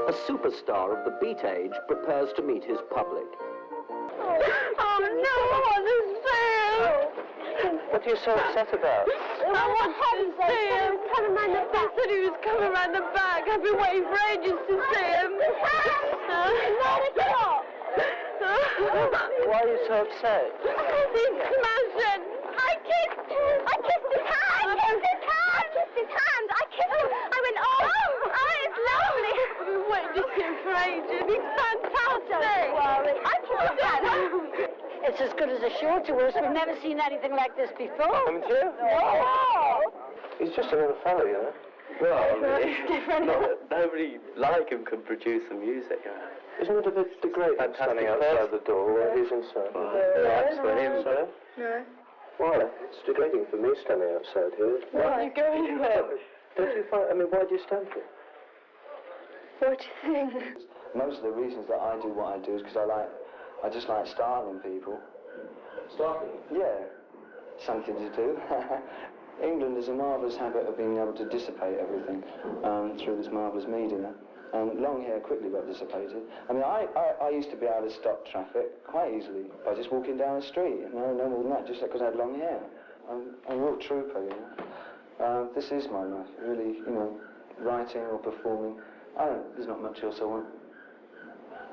A superstar of the beat age prepares to meet his public. Oh no, I want to see him. What are you so upset about? I want to see him. He was coming round the back. They said he was coming round the back. I've been waiting for ages to see him. 9 o'clock. Why are you so upset? He's smashing. I kissed his hand. I kissed him. I went, oh, it's lovely. I've been waiting to see him for ages. He's fantastic. Don't worry. I kissed him. It's as good as a show to us. We've never seen anything like this before. Haven't you? No. He's just another fellow, you know. Well, different. Nobody like him can produce the music. Isn't it a bit degrading standing outside the door while he's inside? That's for him. Sorry? No. Why? It's degrading for me standing outside here. Why? You go anywhere. Don't you find... I mean, why do you stand here? What do you think? Most of the reasons that I do what I do is because I just like startling people. Starting? Yeah, something to do. England has a marvellous habit of being able to dissipate everything through this marvellous media. And long hair quickly got dissipated. I mean, I used to be able to stop traffic quite easily by just walking down the street. No more than that, just because I had long hair. I'm a real trooper, you know. This is my life, really, you know, writing or performing. There's not much else I want.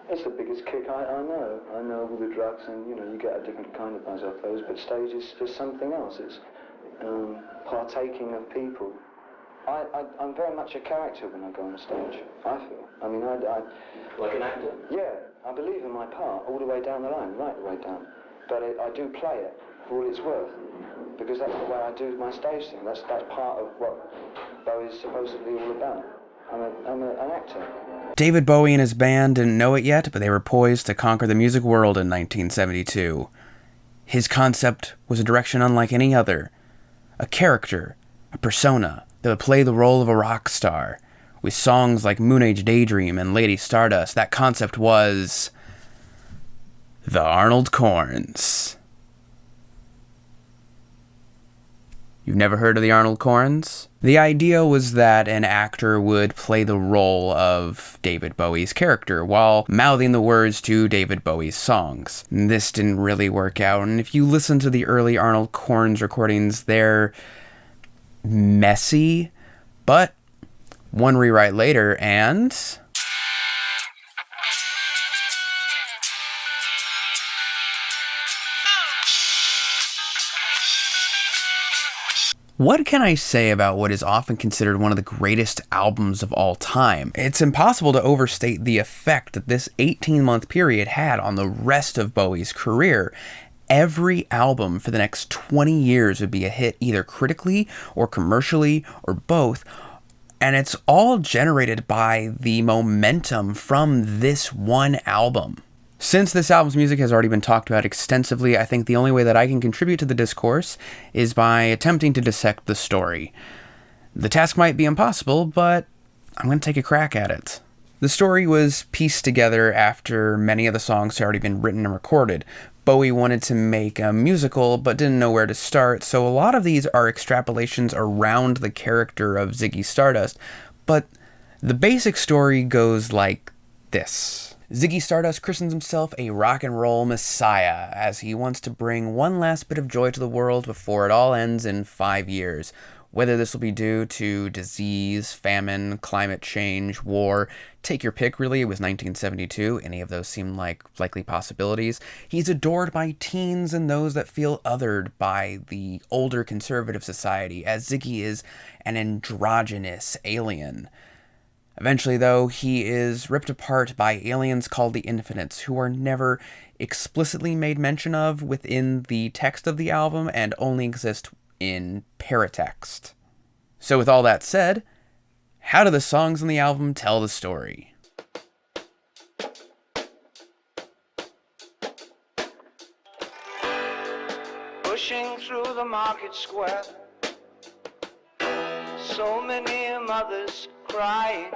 It's the biggest kick I know. I know all the drugs and, you know, you get a different kind of buzz off those, but stage is just something else. It's partaking of people. I'm very much a character when I go on stage, I feel. I mean, Like an actor? yeah, I believe in my part all the way down the line, right the way down. But I do play it for all it's worth, because that's the way I do my stage thing. That's part of what Bowie's supposedly all about. I'm an actor. David Bowie and his band didn't know it yet, but they were poised to conquer the music world in 1972. His concept was a direction unlike any other. A character, a persona, that would play the role of a rock star. With songs like Moon Age Daydream and Lady Stardust, that concept was the Arnold Corns. You've never heard of the Arnold Corns? The idea was that an actor would play the role of David Bowie's character while mouthing the words to David Bowie's songs. This didn't really work out, and if you listen to the early Arnold Corns recordings, they're messy, but one rewrite later, and what can I say about what is often considered one of the greatest albums of all time? It's impossible to overstate the effect that this 18-month period had on the rest of Bowie's career. Every album for the next 20 years would be a hit either critically or commercially or both, and it's all generated by the momentum from this one album. Since this album's music has already been talked about extensively, I think the only way that I can contribute to the discourse is by attempting to dissect the story. The task might be impossible, but I'm going to take a crack at it. The story was pieced together after many of the songs had already been written and recorded. Bowie wanted to make a musical, but didn't know where to start, so a lot of these are extrapolations around the character of Ziggy Stardust, but the basic story goes like this. Ziggy Stardust christens himself a rock and roll messiah, as he wants to bring one last bit of joy to the world before it all ends in 5 years. Whether this will be due to disease, famine, climate change, war, take your pick really, it was 1972, any of those seem like likely possibilities. He's adored by teens and those that feel othered by the older conservative society, as Ziggy is an androgynous alien. Eventually, though, he is ripped apart by aliens called the Infinites, who are never explicitly made mention of within the text of the album and only exist in paratext. So with all that said, how do the songs on the album tell the story? Pushing through the market square, so many mothers crying.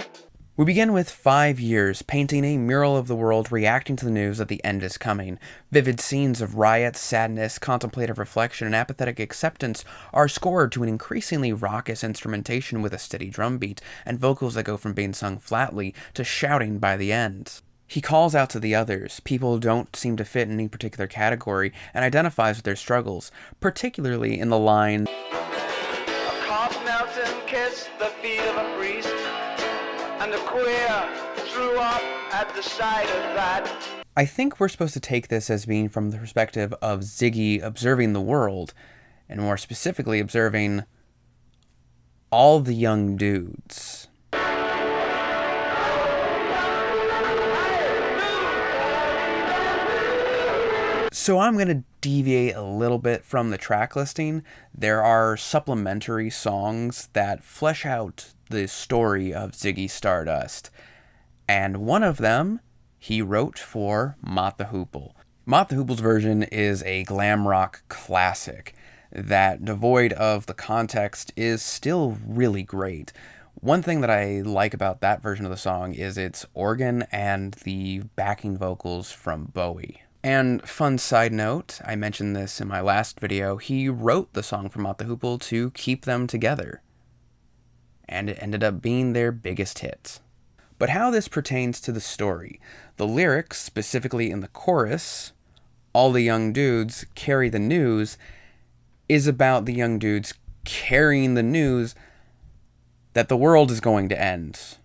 We begin with 5 years, painting a mural of the world reacting to the news that the end is coming. Vivid scenes of riot, sadness, contemplative reflection, and apathetic acceptance are scored to an increasingly raucous instrumentation with a steady drum beat, and vocals that go from being sung flatly to shouting by the end. He calls out to the others, people who don't seem to fit in any particular category, and identifies with their struggles, particularly in the line, A cop knelt and kissed the feet of a priest, and a queer threw up at the sight of that. I think we're supposed to take this as being from the perspective of Ziggy observing the world, and more specifically observing all the young dudes. So I'm going to deviate a little bit from the track listing. There are supplementary songs that flesh out the story of Ziggy Stardust. And one of them he wrote for Mott the Hoople. Mott the Hoople's version is a glam rock classic that, devoid of the context, is still really great. One thing that I like about that version of the song is its organ and the backing vocals from Bowie. And fun side note, I mentioned this in my last video, he wrote the song for Mott the Hoople to keep them together. And it ended up being their biggest hit. But how this pertains to the story, the lyrics, specifically in the chorus, all the young dudes carry the news, is about the young dudes carrying the news that the world is going to end.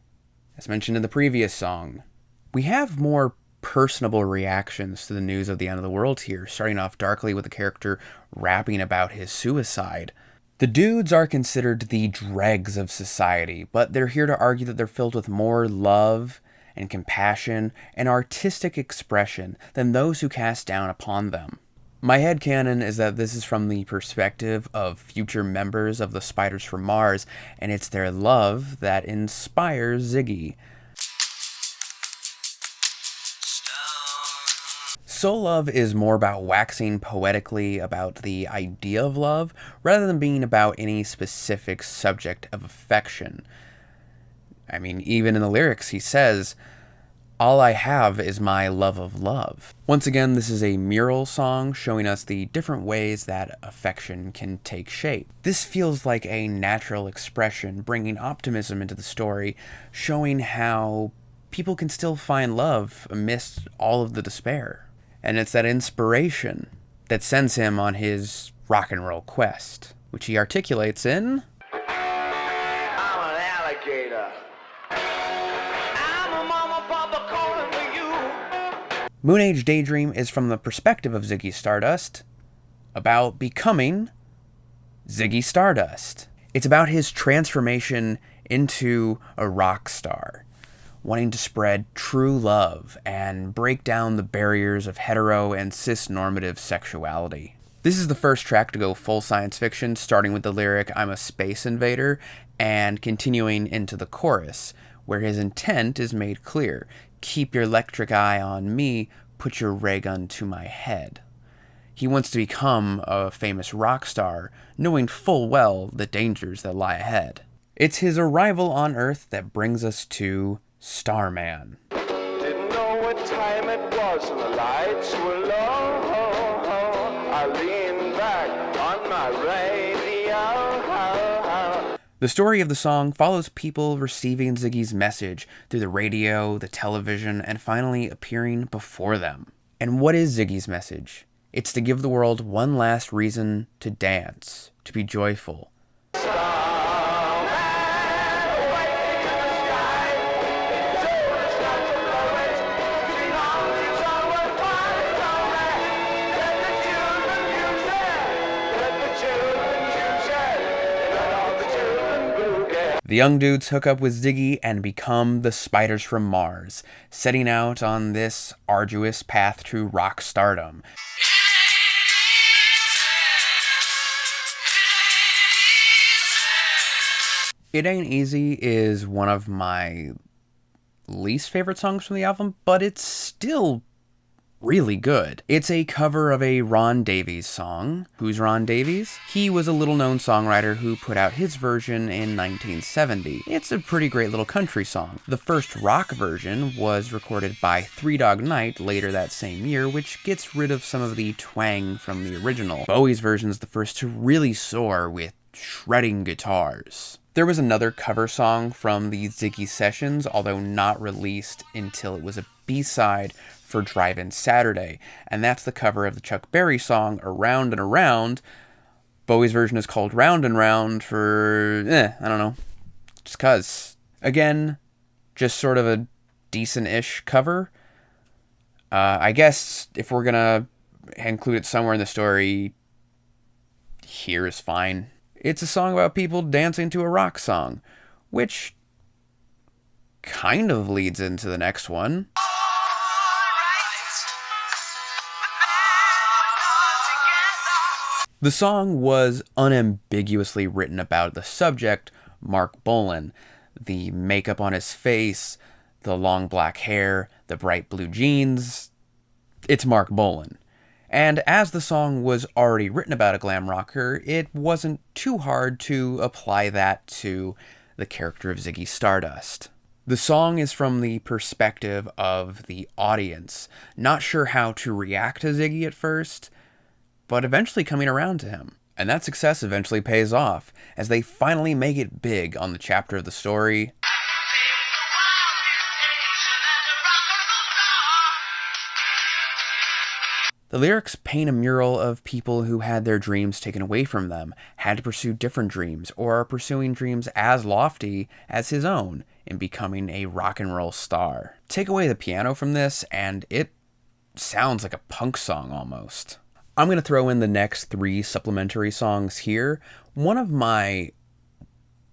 As mentioned in the previous song, we have more personable reactions to the news of the end of the world here, starting off darkly with the character rapping about his suicide. The dudes are considered the dregs of society, but they're here to argue that they're filled with more love and compassion and artistic expression than those who cast down upon them. My headcanon is that this is from the perspective of future members of the Spiders from Mars, and it's their love that inspires Ziggy. Soul Love is more about waxing poetically about the idea of love, rather than being about any specific subject of affection. I mean, even in the lyrics he says, "All I have is my love of love." Once again, this is a mural song showing us the different ways that affection can take shape. This feels like a natural expression, bringing optimism into the story, showing how people can still find love amidst all of the despair. And it's that inspiration that sends him on his rock and roll quest, which he articulates in, I'm an alligator. I'm a mama papa calling for you. Moon Age Daydream is from the perspective of Ziggy Stardust, about becoming Ziggy Stardust. It's about his transformation into a rock star, wanting to spread true love and break down the barriers of hetero and cis-normative sexuality. This is the first track to go full science fiction, starting with the lyric, "I'm a space invader," and continuing into the chorus, where his intent is made clear. "Keep your electric eye on me, put your ray gun to my head." He wants to become a famous rock star, knowing full well the dangers that lie ahead. It's his arrival on Earth that brings us to Starman. Didn't know what time it was and the lights were low. I leaned back on my radio. The story of the song follows people receiving Ziggy's message through the radio, the television, and finally appearing before them. And what is Ziggy's message? It's to give the world one last reason to dance, to be joyful. The young dudes hook up with Ziggy and become the Spiders from Mars, setting out on this arduous path to rock stardom. It Ain't Easy is one of my least favorite songs from the album, but it's still really good. It's a cover of a Ron Davies song. Who's Ron Davies? He was a little-known songwriter who put out his version in 1970. It's a pretty great little country song. The first rock version was recorded by Three Dog Night later that same year, which gets rid of some of the twang from the original. Bowie's version is the first to really soar with shredding guitars. There was another cover song from the Ziggy sessions, although not released until it was a B-side for Drive-In Saturday, and that's the cover of the Chuck Berry song Around and Around. Bowie's version is called Round and Round for, I don't know, just cuz. Again, just sort of a decent-ish cover. I guess if we're gonna include it somewhere in the story, here is fine. It's a song about people dancing to a rock song, which kind of leads into the next one. The song was unambiguously written about the subject, Mark Bolan. The makeup on his face, the long black hair, the bright blue jeans. It's Mark Bolan. And as the song was already written about a glam rocker, it wasn't too hard to apply that to the character of Ziggy Stardust. The song is from the perspective of the audience, not sure how to react to Ziggy at first, but eventually coming around to him. And that success eventually pays off, as they finally make it big on the chapter of the story. The lyrics paint a mural of people who had their dreams taken away from them, had to pursue different dreams, or are pursuing dreams as lofty as his own in becoming a rock and roll star. Take away the piano from this, and it sounds like a punk song almost. I'm going to throw in the next 3 supplementary songs here. One of my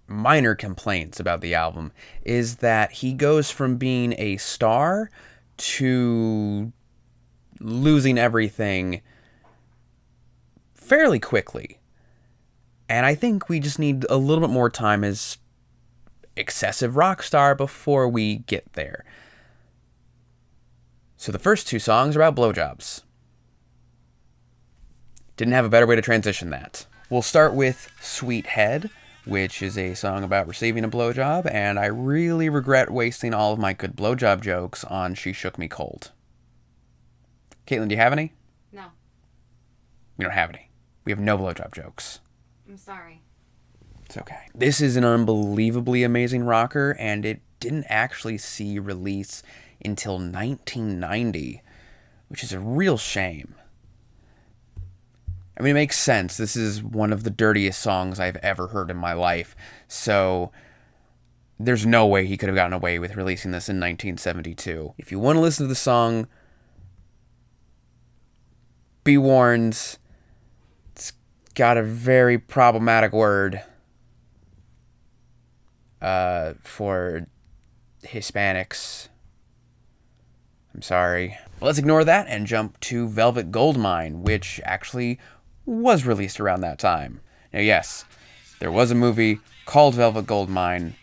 minor complaints about the album is that he goes from being a star to losing everything fairly quickly. And I think we just need a little bit more time as excessive rock star before we get there. So the first 2 songs are about blowjobs. Didn't have a better way to transition that. We'll start with Sweet Head, which is a song about receiving a blowjob, and I really regret wasting all of my good blowjob jokes on She Shook Me Cold. Caitlin, do you have any? No. We don't have any. We have no blowjob jokes. I'm sorry. It's okay. This is an unbelievably amazing rocker, and it didn't actually see release until 1990, which is a real shame. I mean, it makes sense. This is one of the dirtiest songs I've ever heard in my life, so there's no way he could have gotten away with releasing this in 1972. If you want to listen to the song, be warned, it's got a very problematic word for Hispanics. I'm sorry. Well, let's ignore that and jump to Velvet Goldmine, which actually was released around that time. Now, yes, there was a movie called Velvet Goldmine.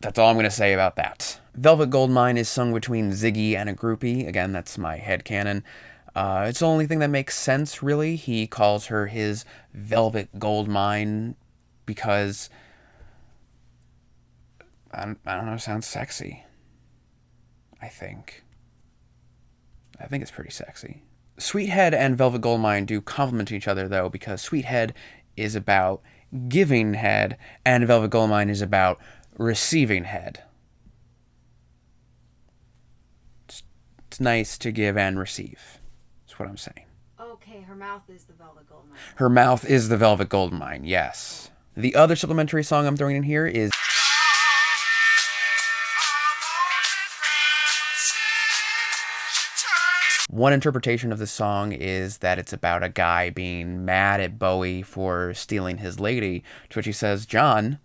That's all I'm going to say about that. Velvet Goldmine is sung between Ziggy and a groupie. Again, that's my headcanon. It's the only thing that makes sense, really. He calls her his Velvet Goldmine because, I don't know, it sounds sexy. I think it's pretty sexy. Sweethead and Velvet Goldmine do complement each other, though, because Sweethead is about giving head, and Velvet Goldmine is about receiving head. It's nice to give and receive. That's what I'm saying. Okay, her mouth is the Velvet Goldmine. Her mouth is the Velvet Goldmine, yes. The other supplementary song I'm throwing in here is one interpretation of the song is that it's about a guy being mad at Bowie for stealing his lady, to which he says, "John,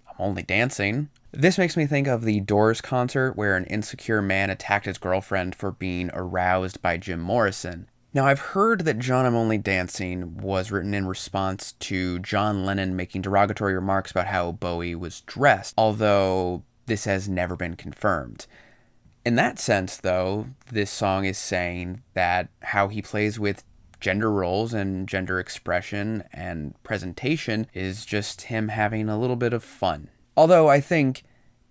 I'm only dancing." This makes me think of the Doors concert where an insecure man attacked his girlfriend for being aroused by Jim Morrison. Now, I've heard that John, I'm Only Dancing was written in response to John Lennon making derogatory remarks about how Bowie was dressed, although this has never been confirmed. In that sense, though, this song is saying that how he plays with gender roles and gender expression and presentation is just him having a little bit of fun. Although I think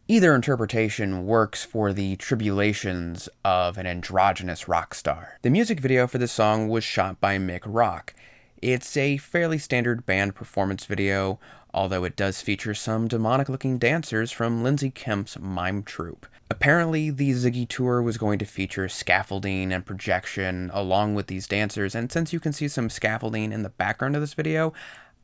either interpretation works for the tribulations of an androgynous rock star. The music video for this song was shot by Mick Rock. It's a fairly standard band performance video, although it does feature some demonic-looking dancers from Lindsay Kemp's mime troupe. Apparently, the Ziggy tour was going to feature scaffolding and projection along with these dancers, and since you can see some scaffolding in the background of this video,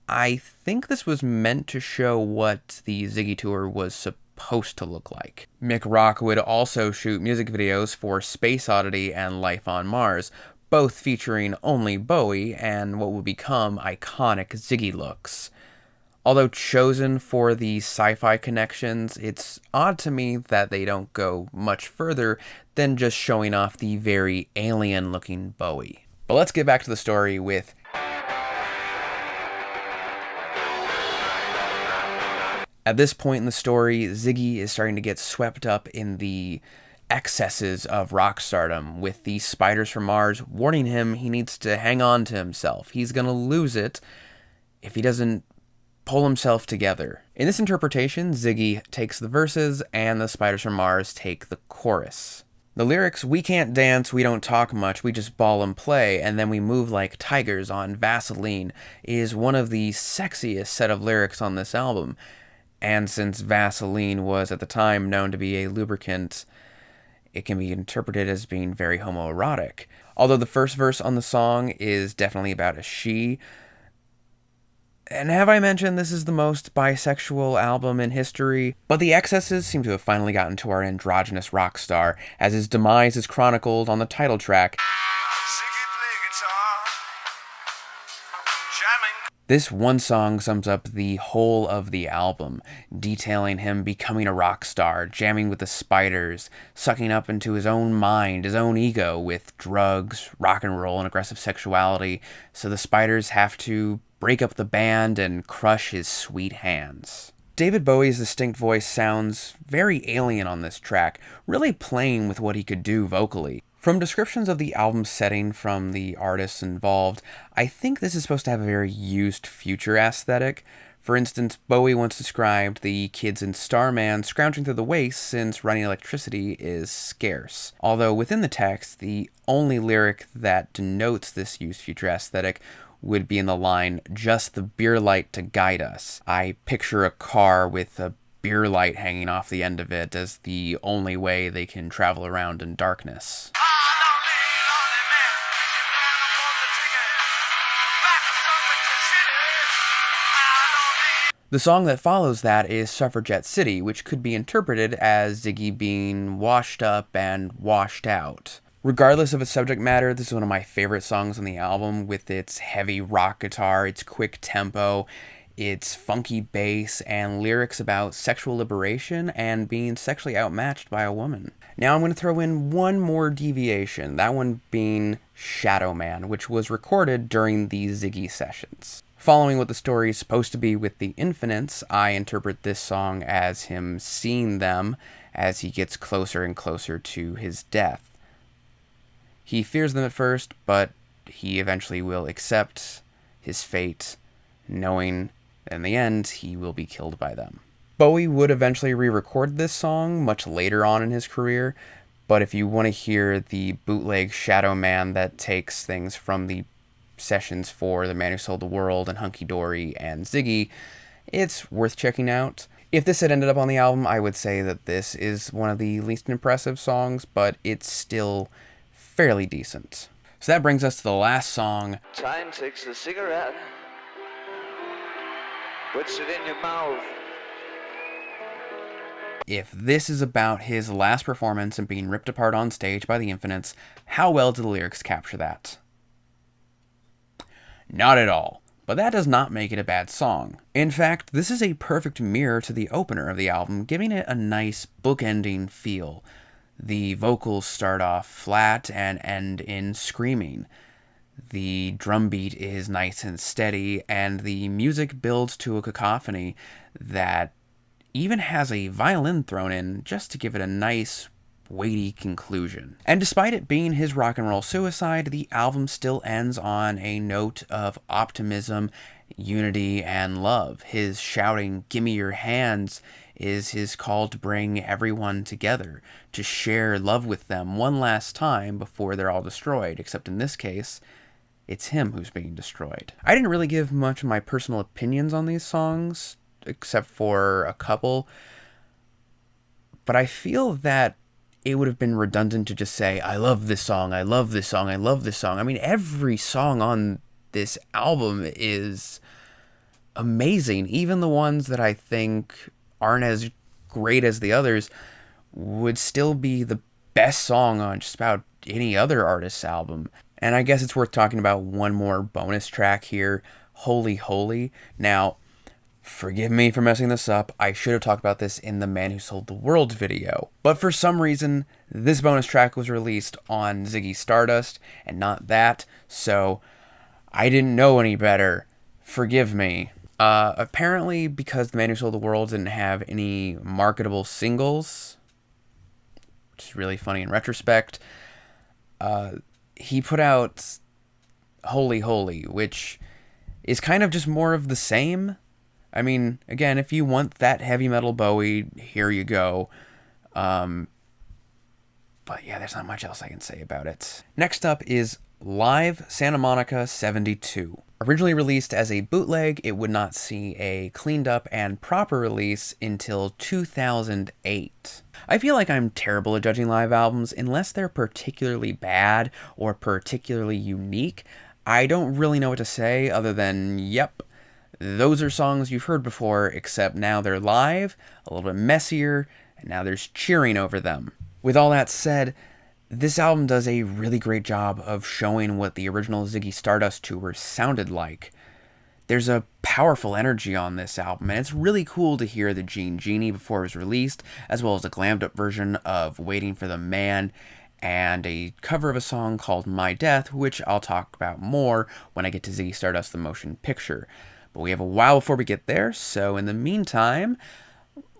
I think this was meant to show what the Ziggy tour was supposed to look like. Mick Rock would also shoot music videos for Space Oddity and Life on Mars, both featuring only Bowie and what would become iconic Ziggy looks. Although chosen for the sci-fi connections, it's odd to me that they don't go much further than just showing off the very alien-looking Bowie. But let's get back to the story with At this point in the story, Ziggy is starting to get swept up in the excesses of rock stardom, with the spiders from Mars warning him he needs to hang on to himself. He's gonna lose it if he doesn't pull himself together. In this interpretation, Ziggy takes the verses and the spiders from Mars take the chorus. The lyrics, "We can't dance, we don't talk much, we just ball and play, and then we move like tigers on Vaseline," is one of the sexiest set of lyrics on this album. And since Vaseline was at the time known to be a lubricant, it can be interpreted as being very homoerotic. Although the first verse on the song is definitely about a she. And have I mentioned this is the most bisexual album in history? But the excesses seem to have finally gotten to our androgynous rock star, as his demise is chronicled on the title track. This one song sums up the whole of the album, detailing him becoming a rock star, jamming with the spiders, sucking up into his own mind, his own ego, with drugs, rock and roll, and aggressive sexuality, so the spiders have to break up the band and crush his sweet hands. David Bowie's distinct voice sounds very alien on this track, really playing with what he could do vocally. From descriptions of the album setting from the artists involved, I think this is supposed to have a very used future aesthetic. For instance, Bowie once described the kids in Starman scrounging through the waste since running electricity is scarce. Although within the text, the only lyric that denotes this used future aesthetic would be in the line, "Just the beer light to guide us." I picture a car with a beer light hanging off the end of it as the only way they can travel around in darkness. The song that follows that is Suffragette City, which could be interpreted as Ziggy being washed up and washed out. Regardless of its subject matter, this is one of my favorite songs on the album, with its heavy rock guitar, its quick tempo, its funky bass, and lyrics about sexual liberation and being sexually outmatched by a woman. Now I'm going to throw in one more deviation, that one being Shadow Man, which was recorded during the Ziggy sessions. Following what the story is supposed to be with the Infinites, I interpret this song as him seeing them as he gets closer and closer to his death. He fears them at first, but he eventually will accept his fate, knowing that in the end he will be killed by them. Bowie would eventually re-record this song much later on in his career, but if you want to hear the bootleg Shadow Man that takes things from the sessions for The Man Who Sold the World and Hunky Dory and Ziggy, it's worth checking out. If this had ended up on the album, I would say that this is one of the least impressive songs, but it's still fairly decent. So that brings us to the last song. Time takes a cigarette, puts it in your mouth. If this is about his last performance and being ripped apart on stage by the Infinites, how well do the lyrics capture that? Not at all, but that does not make it a bad song. In fact, this is a perfect mirror to the opener of the album, giving it a nice bookending feel. The vocals start off flat and end in screaming. The drum beat is nice and steady, and the music builds to a cacophony that even has a violin thrown in just to give it a nice weighty conclusion. And despite it being his rock and roll suicide, the album still ends on a note of optimism, unity, and love. His shouting, "Gimme your hands," is his call to bring everyone together, to share love with them one last time before they're all destroyed, except in this case, it's him who's being destroyed. I didn't really give much of my personal opinions on these songs, except for a couple, but I feel that it would have been redundant to just say, I love this song, I love this song, I love this song. I mean, every song on this album is amazing. Even the ones that I think aren't as great as the others would still be the best song on just about any other artist's album. And I guess it's worth talking about one more bonus track here, Holy Holy. Now, forgive me for messing this up. I should have talked about this in the Man Who Sold the World video. But for some reason, this bonus track was released on Ziggy Stardust and not that, so I didn't know any better. Forgive me. Apparently, because The Man Who Sold the World didn't have any marketable singles, which is really funny in retrospect, he put out Holy Holy, which is kind of just more of the same. I mean, again, if you want that heavy metal Bowie, here you go. But yeah, there's not much else I can say about it. Next up is Live Santa Monica 72. Originally released as a bootleg, it would not see a cleaned up and proper release until 2008. I feel like I'm terrible at judging live albums unless they're particularly bad or particularly unique. I don't really know what to say other than, yep, those are songs you've heard before, except now they're live, a little bit messier, and now there's cheering over them. With all that said, this album does a really great job of showing what the original Ziggy Stardust tour sounded like. There's a powerful energy on this album, and it's really cool to hear the Gene Genie before it was released, as well as a glammed up version of Waiting for the Man, and a cover of a song called My Death, which I'll talk about more when I get to Ziggy Stardust the Motion Picture. But we have a while before we get there, so in the meantime,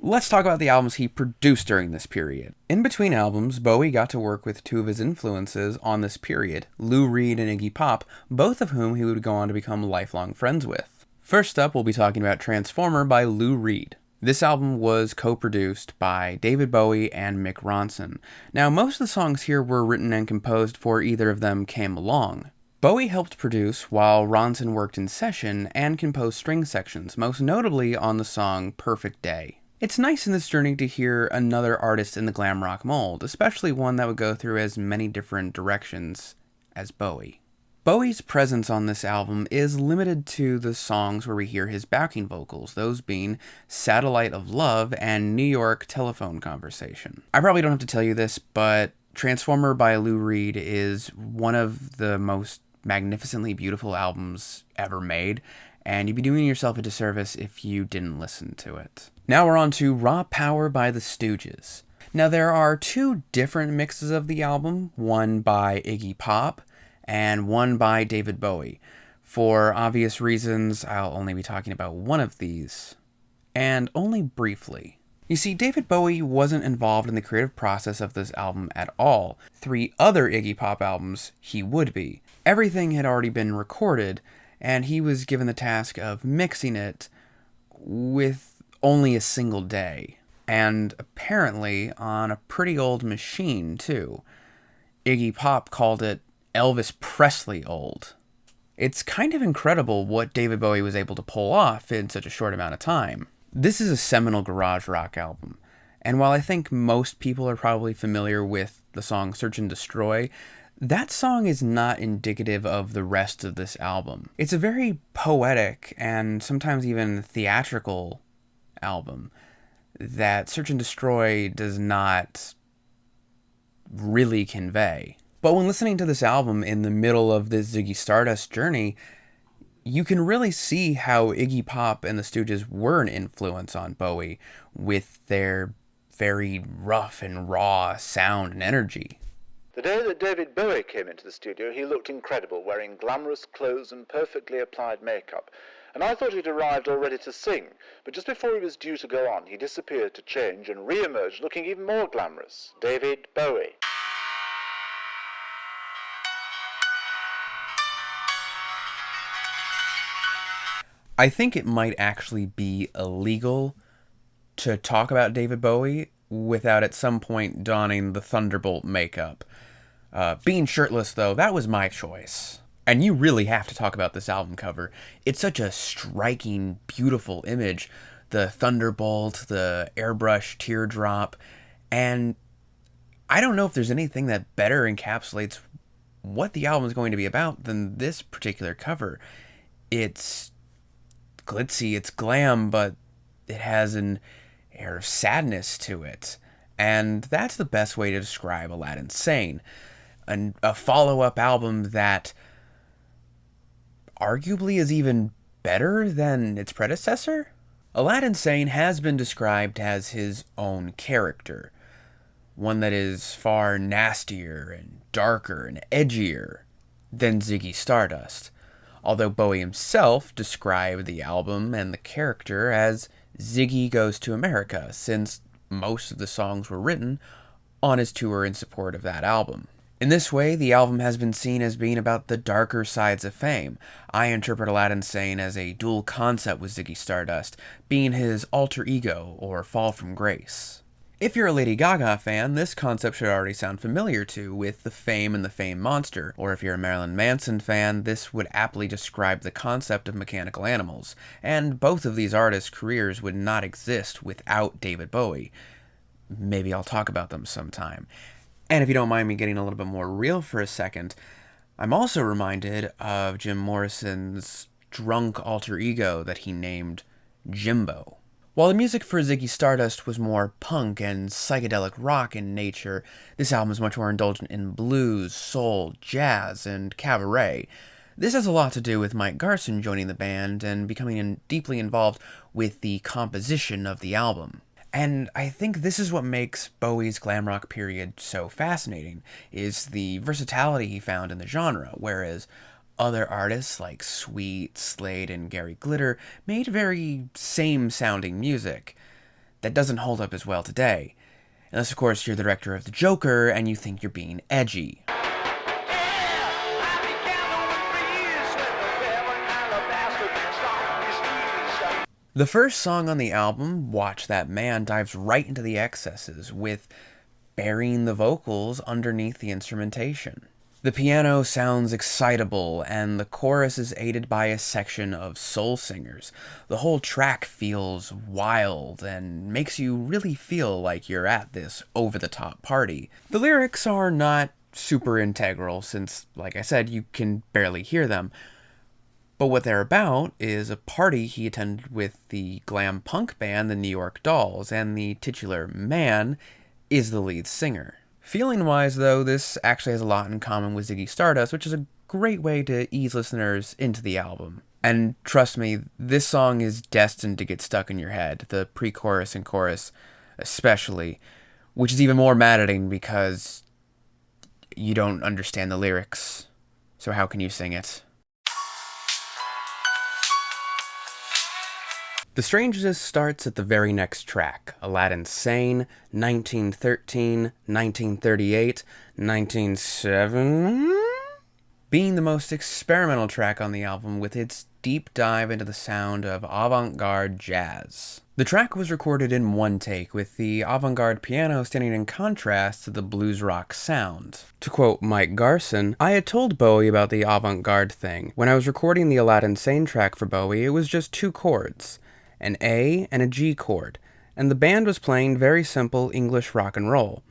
let's talk about the albums he produced during this period. In between albums, Bowie got to work with two of his influences on this period, Lou Reed and Iggy Pop, both of whom he would go on to become lifelong friends with. First up, we'll be talking about Transformer by Lou Reed. This album was co-produced by David Bowie and Mick Ronson. Now, most of the songs here were written and composed before either of them came along. Bowie helped produce while Ronson worked in session and composed string sections, most notably on the song Perfect Day. It's nice in this journey to hear another artist in the glam rock mold, especially one that would go through as many different directions as Bowie. Bowie's presence on this album is limited to the songs where we hear his backing vocals, those being Satellite of Love and New York Telephone Conversation. I probably don't have to tell you this, but Transformer by Lou Reed is one of the most magnificently beautiful albums ever made, and you'd be doing yourself a disservice if you didn't listen to it. Now we're on to Raw Power by the Stooges. Now there are two different mixes of the album, one by Iggy Pop and one by David Bowie. For obvious reasons, I'll only be talking about one of these, and only briefly. You see, David Bowie wasn't involved in the creative process of this album at all. 3 other Iggy Pop albums, he would be. Everything had already been recorded, and he was given the task of mixing it with only a single day. And apparently on a pretty old machine, too. Iggy Pop called it Elvis Presley old. It's kind of incredible what David Bowie was able to pull off in such a short amount of time. This is a seminal garage rock album, and while I think most people are probably familiar with the song Search and Destroy, that song is not indicative of the rest of this album. It's a very poetic and sometimes even theatrical album that Search and Destroy does not really convey. But when listening to this album in the middle of this Ziggy Stardust journey, you can really see how Iggy Pop and the Stooges were an influence on Bowie with their very rough and raw sound and energy. The day that David Bowie came into the studio, he looked incredible, wearing glamorous clothes and perfectly applied makeup. and I thought he'd arrived all ready to sing, but just before he was due to go on, he disappeared to change and re-emerged looking even more glamorous. David Bowie. I think it might actually be illegal to talk about David Bowie without at some point donning the Thunderbolt makeup. Being shirtless, though, that was my choice. And you really have to talk about this album cover. It's such a striking, beautiful image. The Thunderbolt, the airbrush teardrop, and I don't know if there's anything that better encapsulates what the album is going to be about than this particular cover. It's glitzy, it's glam, but it has an air of sadness to it. And that's the best way to describe Aladdin Sane. A follow-up album that arguably is even better than its predecessor? Aladdin Sane has been described as his own character. One that is far nastier and darker and edgier than Ziggy Stardust. Although Bowie himself described the album and the character as Ziggy Goes to America, since most of the songs were written on his tour in support of that album. In this way, the album has been seen as being about the darker sides of fame. I interpret Aladdin Sane as a dual concept with Ziggy Stardust, being his alter ego or fall from grace. If you're a Lady Gaga fan, this concept should already sound familiar to with The Fame and the Fame Monster, or if you're a Marilyn Manson fan, this would aptly describe the concept of Mechanical Animals, and both of these artists' careers would not exist without David Bowie. Maybe I'll talk about them sometime. And if you don't mind me getting a little bit more real for a second, I'm also reminded of Jim Morrison's drunk alter ego that he named Jimbo. While the music for Ziggy Stardust was more punk and psychedelic rock in nature, this album is much more indulgent in blues, soul, jazz, and cabaret. This has a lot to do with Mike Garson joining the band and becoming deeply involved with the composition of the album. And I think this is what makes Bowie's glam rock period so fascinating, is the versatility he found in the genre, whereas other artists like Sweet, Slade, and Gary Glitter made very same-sounding music that doesn't hold up as well today. Unless, of course, you're the director of The Joker and you think you're being edgy. The first song on the album, Watch That Man, dives right into the excesses, with burying the vocals underneath the instrumentation. The piano sounds excitable, and the chorus is aided by a section of soul singers. The whole track feels wild and makes you really feel like you're at this over-the-top party. The lyrics are not super integral since, like I said, you can barely hear them. But what they're about is a party he attended with the glam punk band the New York Dolls, and the titular man is the lead singer. Feeling-wise, though, this actually has a lot in common with Ziggy Stardust, which is a great way to ease listeners into the album. And trust me, this song is destined to get stuck in your head, the pre-chorus and chorus especially, which is even more maddening because you don't understand the lyrics. So how can you sing it? The strangeness starts at the very next track, Aladdin Sane, 1913, 1938, 1907, being the most experimental track on the album with its deep dive into the sound of avant-garde jazz. The track was recorded in one take, with the avant-garde piano standing in contrast to the blues rock sound. To quote Mike Garson, "I had told Bowie about the avant-garde thing. When I was recording the Aladdin Sane track for Bowie, it was just two chords. An A and a G chord, and the band was playing very simple English rock and roll.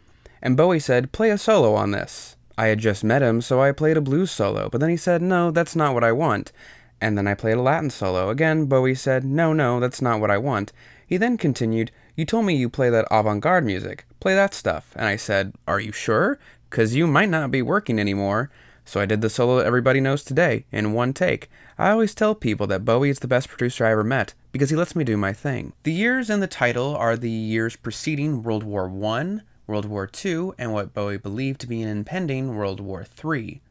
And Bowie said, play a solo on this. I had just met him, so I played a blues solo, but then he said, no, that's not what I want. And then I played a Latin solo. Again, Bowie said, no, that's not what I want. He then continued, you told me you play that avant-garde music. Play that stuff. And I said, are you sure? 'Cause you might not be working anymore. So I did the solo that everybody knows today, in one take. I always tell people that Bowie is the best producer I ever met, because he lets me do my thing." The years in the title are the years preceding World War I, World War II, and what Bowie believed to be an impending World War III.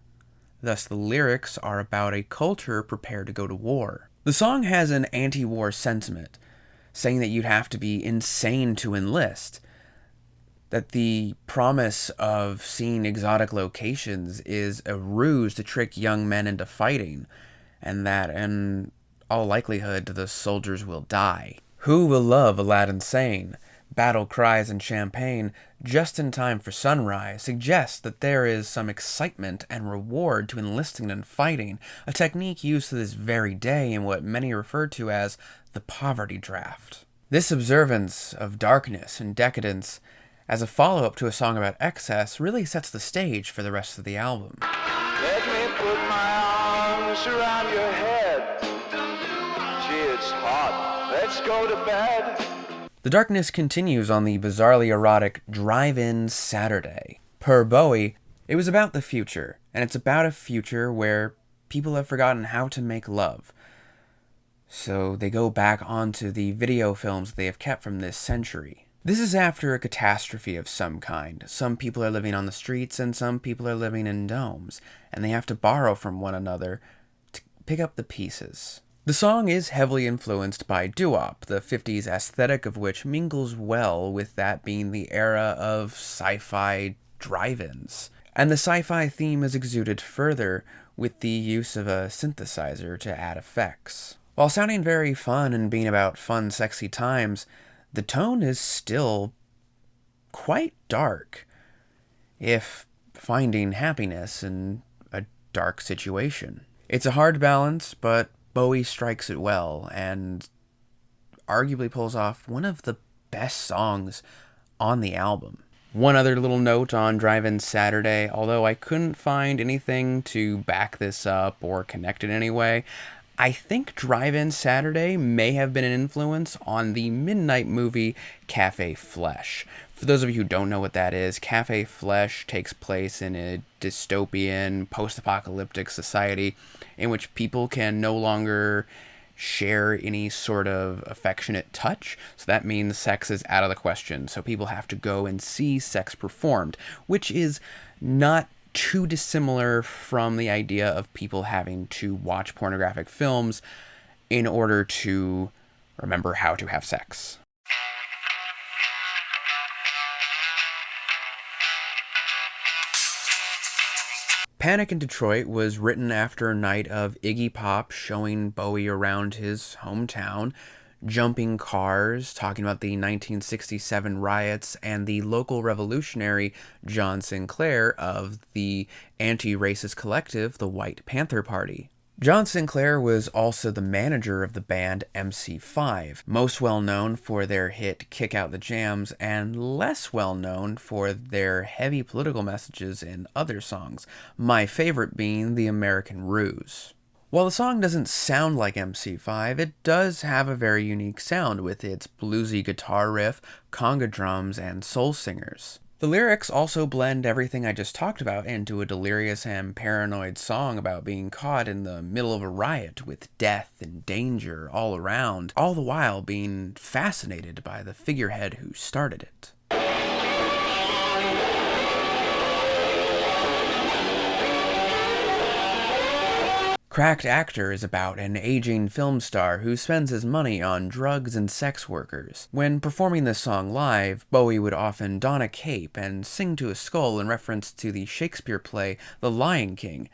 Thus the lyrics are about a culture prepared to go to war. The song has an anti-war sentiment, saying that you'd have to be insane to enlist, that the promise of seeing exotic locations is a ruse to trick young men into fighting, and that, in all likelihood, the soldiers will die. Who will love Aladdin Sane? Battle cries and champagne, just in time for sunrise, suggest that there is some excitement and reward to enlisting and fighting, a technique used to this very day in what many refer to as the poverty draft. This observance of darkness and decadence, as a follow-up to a song about excess, really sets the stage for the rest of the album. Let me put my arms around your head. Gee, it's hot. Let's go to bed. The darkness continues on the bizarrely erotic Drive-In Saturday. Per Bowie, it was about the future, and it's about a future where people have forgotten how to make love. So they go back onto the video films they have kept from this century. This is after a catastrophe of some kind. Some people are living on the streets and some people are living in domes, and they have to borrow from one another to pick up the pieces. The song is heavily influenced by doo-wop, the 50s aesthetic of which mingles well with that being the era of sci-fi drive-ins. And the sci-fi theme is exuded further with the use of a synthesizer to add effects. While sounding very fun and being about fun, sexy times, the tone is still quite dark, if finding happiness in a dark situation. It's a hard balance, but Bowie strikes it well, and arguably pulls off one of the best songs on the album. One other little note on Drive-In Saturday, although I couldn't find anything to back this up or connect it in any way, I think Drive-In Saturday may have been an influence on the midnight movie Cafe Flesh. For those of you who don't know what that is, Cafe Flesh takes place in a dystopian, post-apocalyptic society in which people can no longer share any sort of affectionate touch. So that means sex is out of the question. So people have to go and see sex performed, which is not too dissimilar from the idea of people having to watch pornographic films in order to remember how to have sex. Panic in Detroit was written after a night of Iggy Pop showing Bowie around his hometown, jumping cars, talking about the 1967 riots, and the local revolutionary John Sinclair of the anti-racist collective, the White Panther Party. John Sinclair was also the manager of the band MC5, most well known for their hit Kick Out the Jams, and less well known for their heavy political messages in other songs, my favorite being The American Ruse. While the song doesn't sound like MC5, it does have a very unique sound with its bluesy guitar riff, conga drums, and soul singers. The lyrics also blend everything I just talked about into a delirious and paranoid song about being caught in the middle of a riot with death and danger all around, all the while being fascinated by the figurehead who started it. Cracked Actor is about an aging film star who spends his money on drugs and sex workers. When performing this song live, Bowie would often don a cape and sing to a skull in reference to the Shakespeare play The Lion King,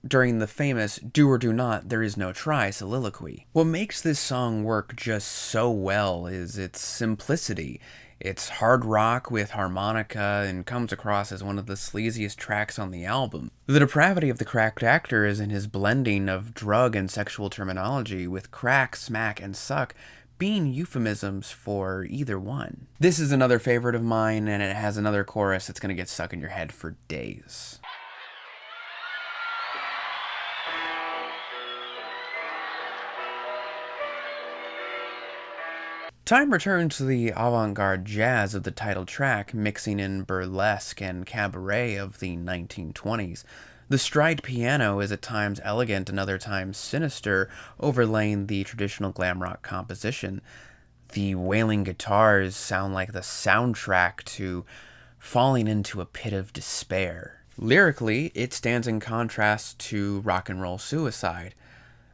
during the famous "Do or Do Not, There Is No Try" soliloquy. What makes this song work just so well is its simplicity. It's hard rock with harmonica and comes across as one of the sleaziest tracks on the album. The depravity of the Cracked Actor is in his blending of drug and sexual terminology, with crack, smack, and suck being euphemisms for either one. This is another favorite of mine, and it has another chorus that's going to get stuck in your head for days. Time returns to the avant-garde jazz of the title track, mixing in burlesque and cabaret of the 1920s. The stride piano is at times elegant and other times sinister, overlaying the traditional glam rock composition. The wailing guitars sound like the soundtrack to falling into a pit of despair. Lyrically, it stands in contrast to Rock and Roll Suicide.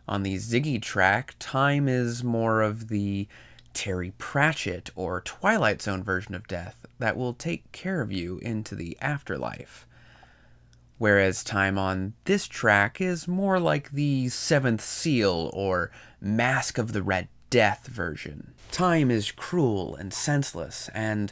On the Ziggy track, time is more of the Terry Pratchett or Twilight Zone version of death that will take care of you into the afterlife. Whereas time on this track is more like the Seventh Seal or Mask of the Red Death version. Time is cruel and senseless and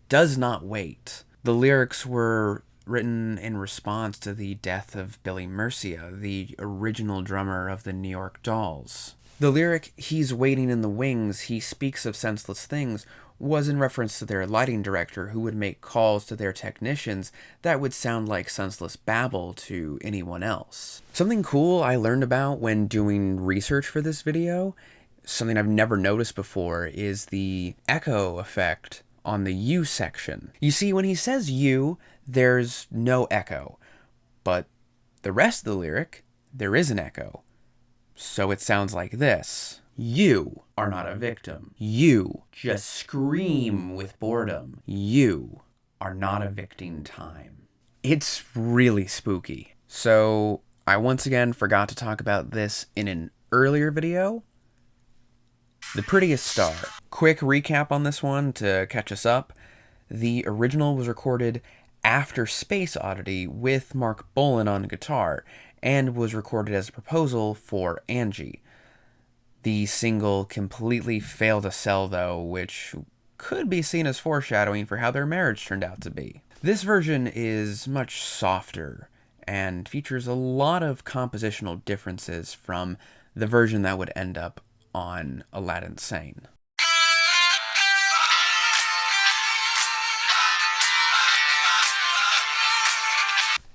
does not wait. The lyrics were written in response to the death of Billy Murcia, the original drummer of the New York Dolls. The lyric, "He's waiting in the wings, he speaks of senseless things," was in reference to their lighting director who would make calls to their technicians that would sound like senseless babble to anyone else. Something cool I learned about when doing research for this video, something I've never noticed before, is the echo effect on the you section. You see, when he says you, there's no echo, but the rest of the lyric, there is an echo. So it sounds like this. You are not a victim. You just scream with boredom. You are not evicting time. It's really spooky. So I once again forgot to talk about this in an earlier video. The Prettiest Star. Quick recap on this one to catch us up. The original was recorded after Space Oddity with Mark Bolan on guitar and was recorded as a proposal for Angie. The single completely failed to sell though, which could be seen as foreshadowing for how their marriage turned out to be. This version is much softer and features a lot of compositional differences from the version that would end up on Aladdin Sane.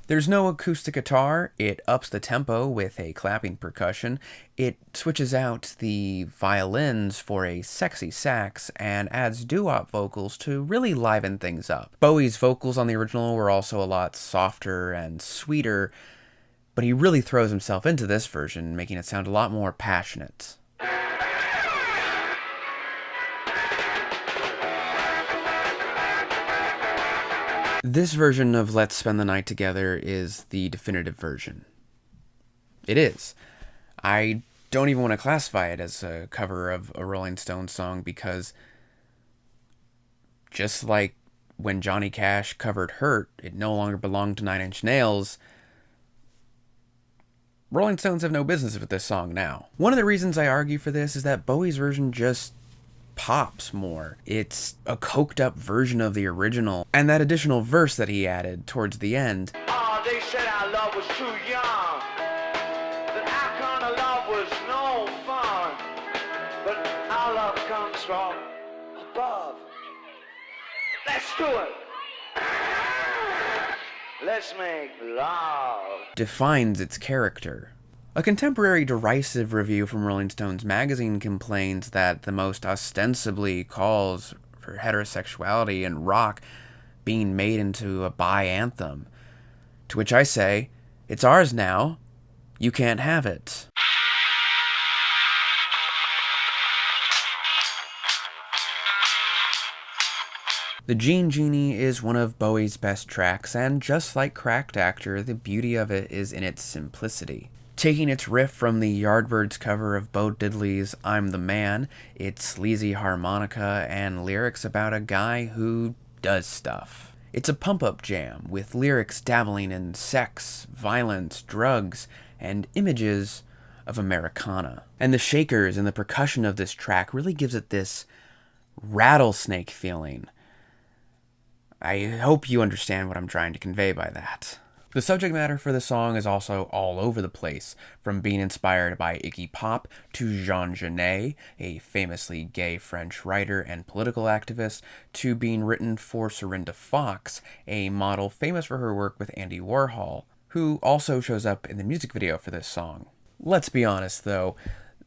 There's no acoustic guitar, it ups the tempo with a clapping percussion, it switches out the violins for a sexy sax, and adds doo-wop vocals to really liven things up. Bowie's vocals on the original were also a lot softer and sweeter, but he really throws himself into this version, making it sound a lot more passionate. This version of Let's Spend the Night Together is the definitive version. It is. I don't even want to classify it as a cover of a Rolling Stones song because just like when Johnny Cash covered Hurt, it no longer belonged to Nine Inch Nails, Rolling Stones have no business with this song now. One of the reasons I argue for this is that Bowie's version just pops more. It's a coked up version of the original, and that additional verse that he added towards the end. Oh, they said our love was too young, that our kind of love was no fun, but our love comes from above. Let's do it. Let's make love. Defines its character. A contemporary derisive review from Rolling Stones magazine complains that the most ostensibly calls for heterosexuality in rock being made into a bi anthem. To which I say, it's ours now. You can't have it. The Jean Genie is one of Bowie's best tracks, and just like Cracked Actor, the beauty of it is in its simplicity. Taking its riff from the Yardbirds cover of Bo Diddley's I'm the Man, its sleazy harmonica, and lyrics about a guy who does stuff. It's a pump-up jam, with lyrics dabbling in sex, violence, drugs, and images of Americana. And the shakers and the percussion of this track really gives it this rattlesnake feeling. I hope you understand what I'm trying to convey by that. The subject matter for the song is also all over the place, from being inspired by Iggy Pop to Jean Genet, a famously gay French writer and political activist, to being written for Serinda Fox, a model famous for her work with Andy Warhol, who also shows up in the music video for this song. Let's be honest though,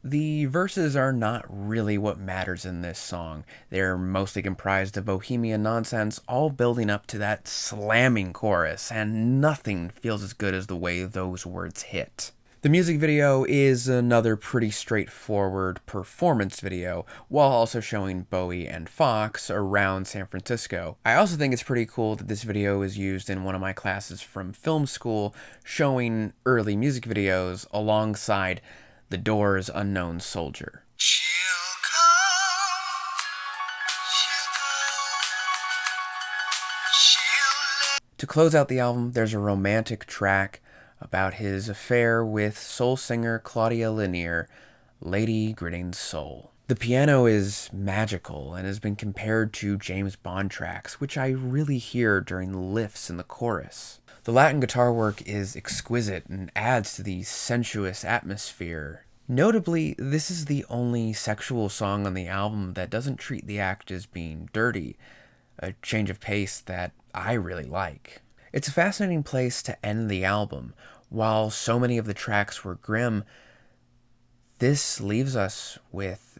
the verses are not really what matters in this song. They're mostly comprised of bohemian nonsense, all building up to that slamming chorus, and nothing feels as good as the way those words hit. The music video is another pretty straightforward performance video, while also showing Bowie and Fox around San Francisco. I also think it's pretty cool that this video is used in one of my classes from film school, showing early music videos alongside The Doors' Unknown Soldier. To close out the album, there's a romantic track about his affair with soul singer Claudia Lanier, Lady Gritting's Soul. The piano is magical and has been compared to James Bond tracks, which I really hear during the lifts in the chorus. The Latin guitar work is exquisite and adds to the sensuous atmosphere. Notably, this is the only sexual song on the album that doesn't treat the act as being dirty, a change of pace that I really like. It's a fascinating place to end the album. While so many of the tracks were grim, this leaves us with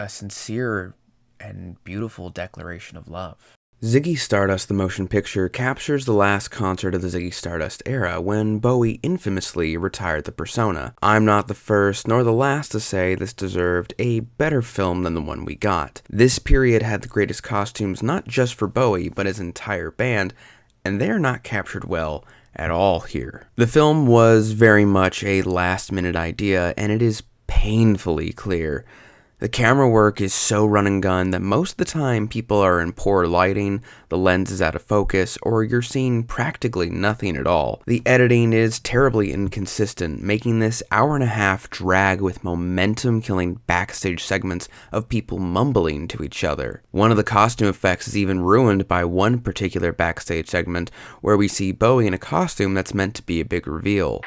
a sincere and beautiful declaration of love. Ziggy Stardust the Motion Picture captures the last concert of the Ziggy Stardust era when Bowie infamously retired the persona. I'm not the first nor the last to say this deserved a better film than the one we got. This period had the greatest costumes not just for Bowie but his entire band, and they are not captured well at all here. The film was very much a last-minute idea, and it is painfully clear. The camera work is so run and gun that most of the time people are in poor lighting, the lens is out of focus, or you're seeing practically nothing at all. The editing is terribly inconsistent, making this hour-and-a-half drag with momentum-killing backstage segments of people mumbling to each other. One of the costume effects is even ruined by one particular backstage segment where we see Bowie in a costume that's meant to be a big reveal.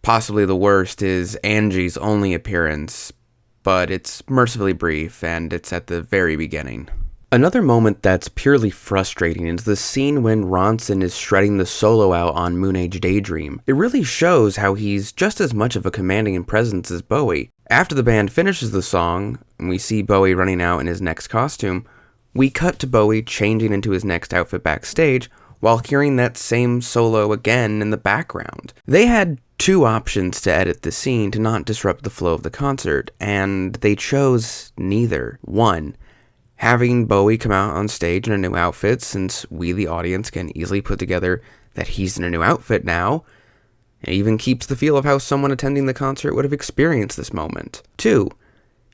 Possibly the worst is Angie's only appearance, but it's mercifully brief, and it's at the very beginning. Another moment that's purely frustrating is the scene when Ronson is shredding the solo out on Moon Age Daydream. It really shows how he's just as much of a commanding presence as Bowie. After the band finishes the song, and we see Bowie running out in his next costume, we cut to Bowie changing into his next outfit backstage, while hearing that same solo again in the background. They had two options to edit the scene to not disrupt the flow of the concert, and they chose neither. One, having Bowie come out on stage in a new outfit, since we, the audience, can easily put together that he's in a new outfit now. It even keeps the feel of how someone attending the concert would have experienced this moment. Two,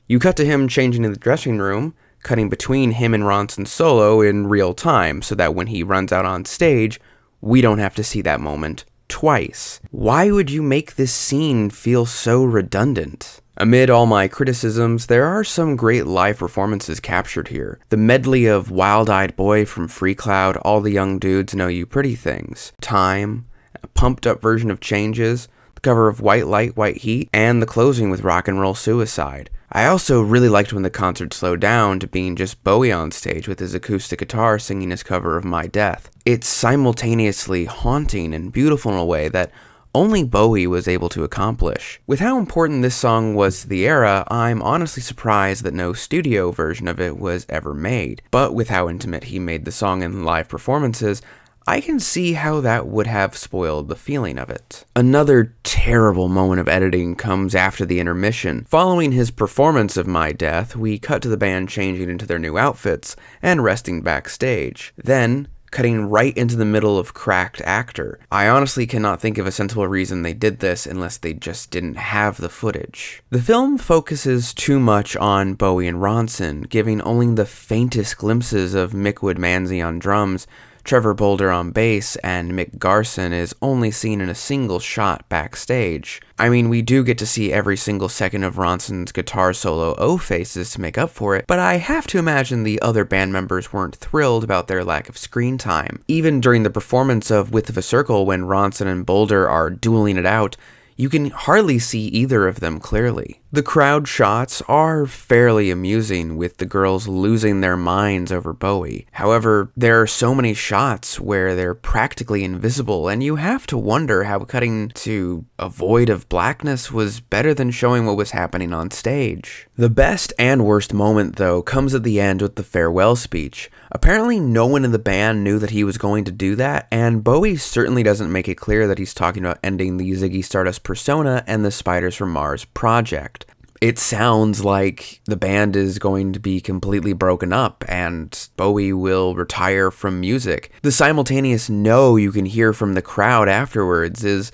you cut to him changing in the dressing room, cutting between him and Ronson's solo in real time, so that when he runs out on stage, we don't have to see that moment twice. Why would you make this scene feel so redundant? Amid all my criticisms, there are some great live performances captured here. The medley of Wild-Eyed Boy from Freecloud, All the Young Dudes Know You Pretty Things, Time, a pumped up version of Changes, the cover of White Light, White Heat, and the closing with Rock and Roll Suicide. I also really liked when the concert slowed down to being just Bowie on stage with his acoustic guitar singing his cover of My Death. It's simultaneously haunting and beautiful in a way that only Bowie was able to accomplish. With how important this song was to the era, I'm honestly surprised that no studio version of it was ever made. But with how intimate he made the song in live performances, I can see how that would have spoiled the feeling of it. Another terrible moment of editing comes after the intermission. Following his performance of My Death, we cut to the band changing into their new outfits and resting backstage. Then, cutting right into the middle of Cracked Actor. I honestly cannot think of a sensible reason they did this unless they just didn't have the footage. The film focuses too much on Bowie and Ronson, giving only the faintest glimpses of Mick Woodmansey on drums, Trevor Bolder on bass, and Mick Garson is only seen in a single shot backstage. I mean, we do get to see every single second of Ronson's guitar solo O-faces to make up for it, but I have to imagine the other band members weren't thrilled about their lack of screen time. Even during the performance of Width of a Circle, when Ronson and Bolder are dueling it out, you can hardly see either of them clearly. The crowd shots are fairly amusing, with the girls losing their minds over Bowie. However, there are so many shots where they're practically invisible, and you have to wonder how cutting to a void of blackness was better than showing what was happening on stage. The best and worst moment, though, comes at the end with the farewell speech. Apparently no one in the band knew that he was going to do that, and Bowie certainly doesn't make it clear that he's talking about ending the Ziggy Stardust persona and the Spiders from Mars project. It sounds like the band is going to be completely broken up and Bowie will retire from music. The simultaneous no you can hear from the crowd afterwards is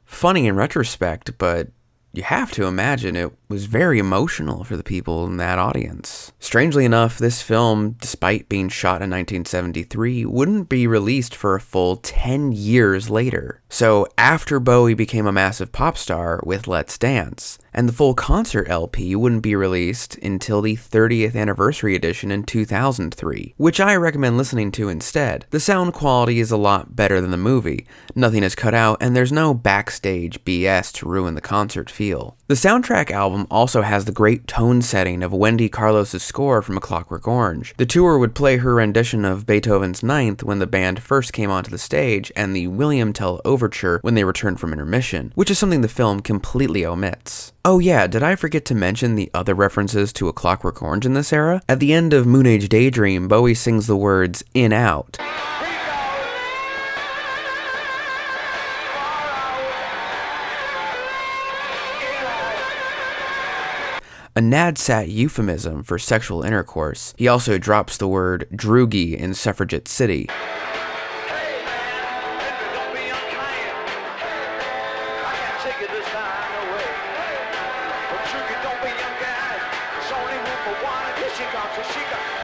funny in retrospect, but you have to imagine it was very emotional for the people in that audience. Strangely enough, this film, despite being shot in 1973, wouldn't be released for a full 10 years later. So after Bowie became a massive pop star with Let's Dance, and the full concert LP wouldn't be released until the 30th anniversary edition in 2003, which I recommend listening to instead. The sound quality is a lot better than the movie, nothing is cut out, and there's no backstage BS to ruin the concert feel. The soundtrack album also has the great tone setting of Wendy Carlos' score from A Clockwork Orange. The tour would play her rendition of Beethoven's Ninth when the band first came onto the stage, and the William Tell Overture when they returned from intermission, which is something the film completely omits. Oh yeah, did I forget to mention the other references to A Clockwork Orange in this era? At the end of Moon Age Daydream, Bowie sings the words "in out." A NADSAT euphemism for sexual intercourse. He also drops the word droogie in Suffragette City.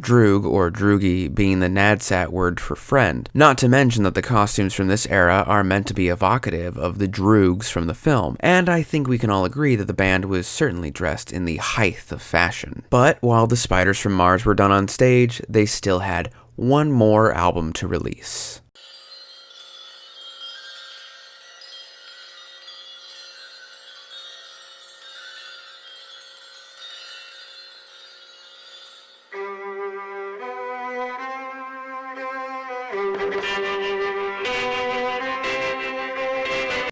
Droog, or droogie, being the NADSAT word for friend. Not to mention that the costumes from this era are meant to be evocative of the droogs from the film, and I think we can all agree that the band was certainly dressed in the height of fashion. But while the Spiders from Mars were done on stage, they still had one more album to release.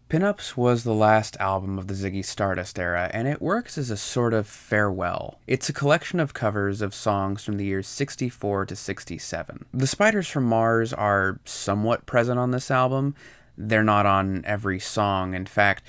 Pinups was the last album of the Ziggy Stardust era, and it works as a sort of farewell. It's a collection of covers of songs from the years 64 to 67. The Spiders from Mars are somewhat present on this album. They're not on every song. In fact,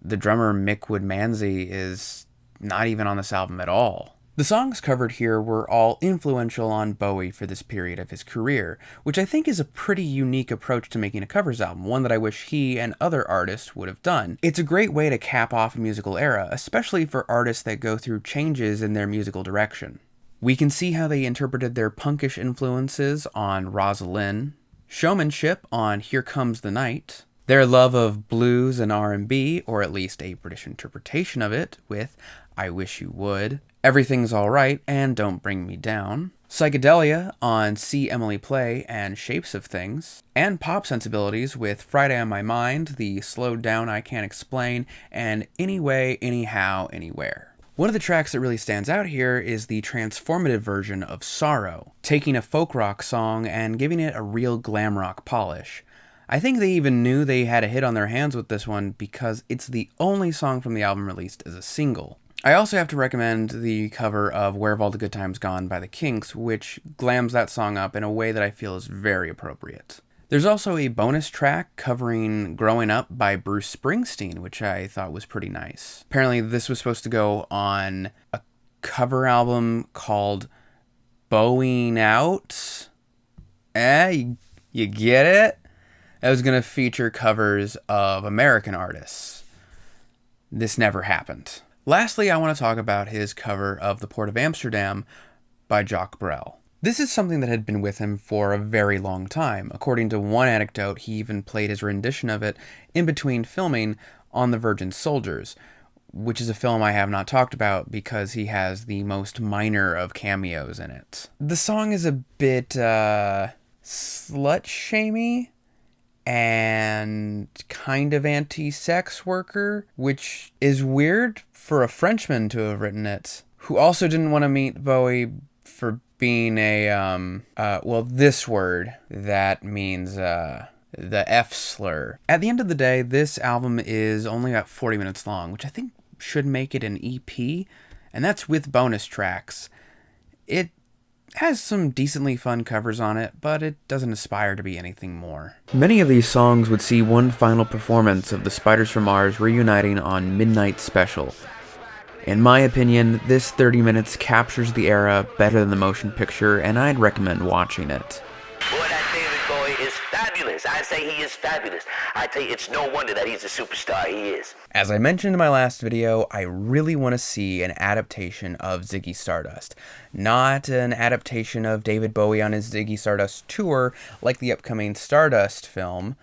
the drummer Mick Woodmansey is not even on this album at all. The songs covered here were all influential on Bowie for this period of his career, which I think is a pretty unique approach to making a covers album, one that I wish he and other artists would have done. It's a great way to cap off a musical era, especially for artists that go through changes in their musical direction. We can see how they interpreted their punkish influences on Rosalind, showmanship on Here Comes the Night, their love of blues and R&B, or at least a British interpretation of it, with I Wish You Would, Everything's Alright, and Don't Bring Me Down, psychedelia on See Emily Play and Shapes of Things, and pop sensibilities with Friday on My Mind, the Slowed Down I Can't Explain, and Anyway, Anyhow, Anywhere. One of the tracks that really stands out here is the transformative version of Sorrow, taking a folk rock song and giving it a real glam rock polish. I think they even knew they had a hit on their hands with this one because it's the only song from the album released as a single. I also have to recommend the cover of Where Have All the Good Times Gone by the Kinks, which glams that song up in a way that I feel is very appropriate. There's also a bonus track covering Growing Up by Bruce Springsteen, which I thought was pretty nice. Apparently this was supposed to go on a cover album called Bowing Out. You get it? It was going to feature covers of American artists. This never happened. Lastly, I want to talk about his cover of The Port of Amsterdam by Jacques Brel. This is something that had been with him for a very long time. According to one anecdote, he even played his rendition of it in between filming on The Virgin Soldiers, which is a film I have not talked about because he has the most minor of cameos in it. The song is a bit slut-shamey and kind of anti-sex worker, which is weird for a Frenchman to have written it, who also didn't want to meet Bowie for being a, this word that means, the F slur. At the end of the day, this album is only about 40 minutes long, which I think should make it an EP, and that's with bonus tracks. It has some decently fun covers on it, but it doesn't aspire to be anything more. Many of these songs would see one final performance of the Spiders from Mars reuniting on Midnight Special. In my opinion, this 30 minutes captures the era better than the motion picture, and I'd recommend watching it. Boy, that David Bowie is fabulous. I say he is fabulous. I tell you, it's no wonder that he's the superstar he is. As I mentioned in my last video, I really want to see an adaptation of Ziggy Stardust. Not an adaptation of David Bowie on his Ziggy Stardust tour like the upcoming Stardust film,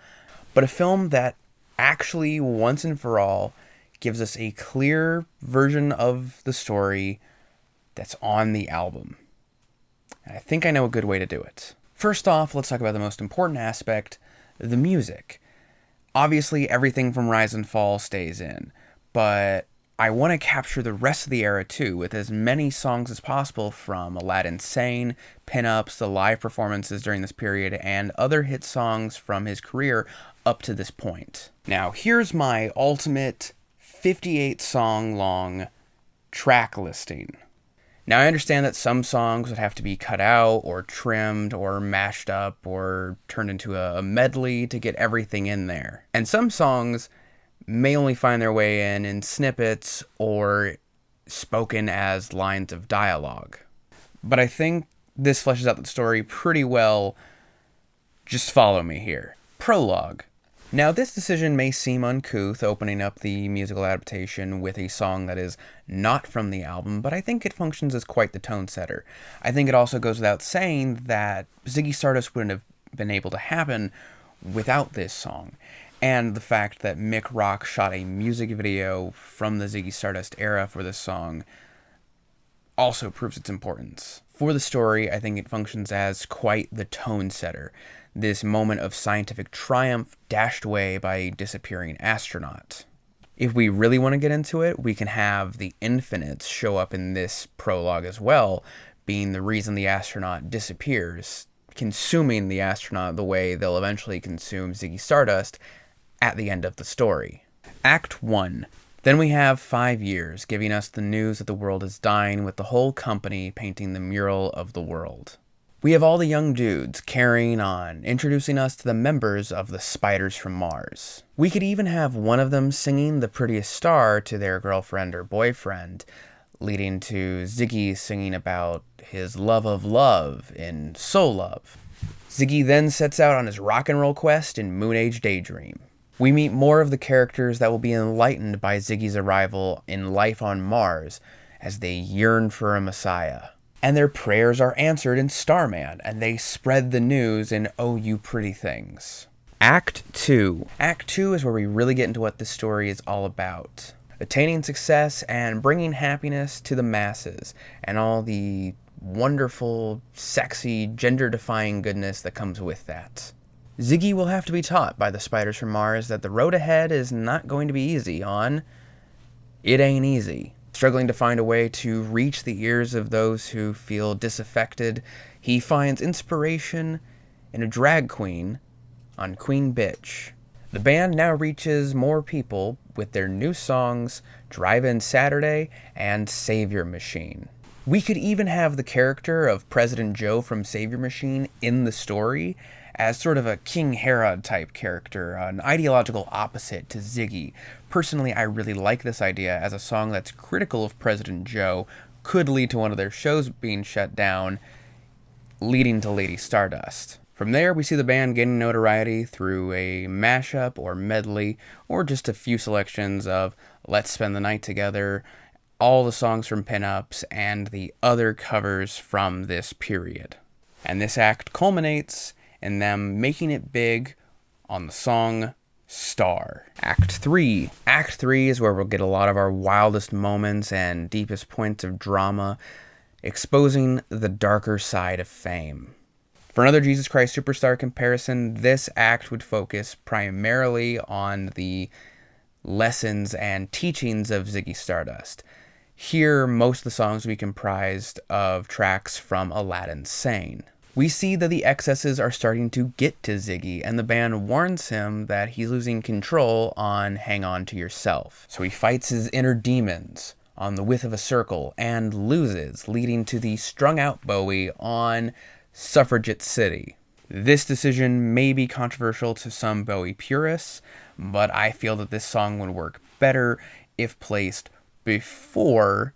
but a film that actually, once and for all, gives us a clear version of the story that's on the album. And I think I know a good way to do it. First off, let's talk about the most important aspect, the music. Obviously, everything from Rise and Fall stays in, but I want to capture the rest of the era too, with as many songs as possible from Aladdin Sane, Pin-Ups, the live performances during this period, and other hit songs from his career up to this point. Now, here's my ultimate 58 song long track listing. Now, I understand that some songs would have to be cut out or trimmed or mashed up or turned into a medley to get everything in there. And some songs may only find their way in snippets or spoken as lines of dialogue. But I think this fleshes out the story pretty well. Just follow me here. Prologue. Now, this decision may seem uncouth, opening up the musical adaptation with a song that is not from the album, but I think it functions as quite the tone setter. I think it also goes without saying that Ziggy Stardust wouldn't have been able to happen without this song, and the fact that Mick Rock shot a music video from the Ziggy Stardust era for this song also proves its importance. For the story, I think it functions as quite the tone setter. This moment of scientific triumph dashed away by a disappearing astronaut. If we really want to get into it, we can have the Infinites show up in this prologue as well, being the reason the astronaut disappears, consuming the astronaut the way they'll eventually consume Ziggy Stardust at the end of the story. Act 1. Then we have 5 years, giving us the news that the world is dying, with the whole company painting the mural of the world. We have all the young dudes carrying on, introducing us to the members of the Spiders from Mars. We could even have one of them singing The Prettiest Star to their girlfriend or boyfriend, leading to Ziggy singing about his love of love in Soul Love. Ziggy then sets out on his rock and roll quest in Moon Age Daydream. We meet more of the characters that will be enlightened by Ziggy's arrival in Life on Mars as they yearn for a messiah. And their prayers are answered in Starman, and they spread the news in Oh You Pretty Things. Act 2. Act 2 is where we really get into what this story is all about. Attaining success and bringing happiness to the masses, and all the wonderful, sexy, gender-defying goodness that comes with that. Ziggy will have to be taught by the Spiders from Mars that the road ahead is not going to be easy on It Ain't Easy. Struggling to find a way to reach the ears of those who feel disaffected, he finds inspiration in a drag queen on Queen Bitch. The band now reaches more people with their new songs Drive-In Saturday and Savior Machine. We could even have the character of President Joe from Savior Machine in the story as sort of a King Herod type character, an ideological opposite to Ziggy. Personally, I really like this idea, as a song that's critical of President Joe could lead to one of their shows being shut down, leading to Lady Stardust. From there, we see the band gaining notoriety through a mashup or medley, or just a few selections of Let's Spend the Night Together, all the songs from Pin-Ups, and the other covers from this period. And this act culminates in them making it big on the song Star. Act 3. Act 3 is where we'll get a lot of our wildest moments and deepest points of drama, exposing the darker side of fame. For another Jesus Christ Superstar comparison, this act would focus primarily on the lessons and teachings of Ziggy Stardust. Here, most of the songs will be comprised of tracks from Aladdin Sane. We see that the excesses are starting to get to Ziggy, and the band warns him that he's losing control on Hang On To Yourself. So he fights his inner demons on The Width of a Circle and loses, leading to the strung out Bowie on Suffragette City. This decision may be controversial to some Bowie purists, but I feel that this song would work better if placed before